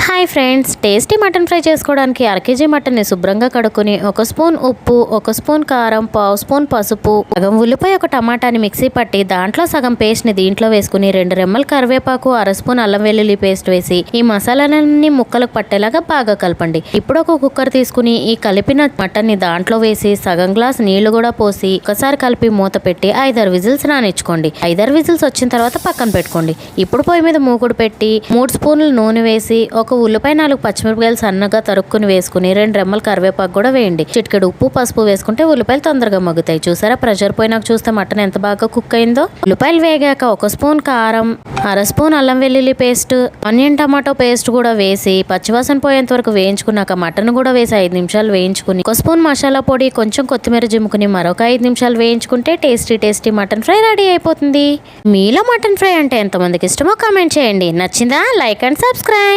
Hi friends, tasty mutton fry చేసుకోవడానికి అరకేజీ మటన్ని శుభ్రంగా కడుక్కొని 1 స్పూన్ ఉప్పు, 1 స్పూన్ కారం, 1/2 స్పూన్ పసుపు, సగం ఉల్లిపాయ, 1 టమాటాని మిక్సీ పట్టి దాంట్లో సగం పేస్ట్ని దీంట్లో వేసుకుని 2 రెమ్మల కరివేపాకు, 1/2 స్పూన్ అల్లం వెల్లుల్లి పేస్ట్ వేసి ఈ మసాలాలన్నీ ముక్కలకు పట్టేలాగా బాగా కలపండి. ఇప్పుడు ఒక కుక్కర్ తీసుకుని ఈ కలిపిన మటన్ని దాంట్లో వేసి సగం గ్లాస్ నీళ్లు కూడా పోసి ఒకసారి కలిపి మూత పెట్టి 5-6 విజిల్స్ రానిచ్చుకోండి. 5-6 విజిల్స్ వచ్చిన తర్వాత పక్కన పెట్టుకోండి. ఇప్పుడు పొయ్యి మీద మూకుడు పెట్టి 3 స్పూన్లు నూనె వేసి ఒక ఉల్లిపాయ, 4 పచ్చిమిరపకాయలు సన్నగా తరుక్కుని వేసుకుని 2 రెమ్మల కరివేపాకు కూడా వేయండి. చిటికెడు ఉప్పు, పసుపు వేసుకుంటే ఉల్లిపాయలు తొందరగా మగ్గుతాయి. చూసారా, ప్రెషర్ పోయినాక చూస్తే మటన్ ఎంత బాగా కుక్ అయిందో. ఉల్లిపాయలు వేగాక 1 స్పూన్ కారం, 1/2 స్పూన్ అల్లం వెల్లుల్లి పేస్ట్, ఆనియన్ టమాటో పేస్ట్ కూడా వేసి పచ్చివాసన పోయేంత వరకు వేయించుకున్నాక మటన్ కూడా వేసి 5 నిమిషాలు వేయించుకుని 1 స్పూన్ మసాలా పొడి, కొంచెం కొత్తిమీర జిమ్ముకుని మరొక 5 నిమిషాలు వేయించుకుంటే టేస్టీ మటన్ ఫ్రై రెడీ అయిపోతుంది. మీలో మటన్ ఫ్రై అంటే ఎంతమందికి ఇష్టమో కామెంట్ చేయండి. నచ్చిందా? Like and subscribe.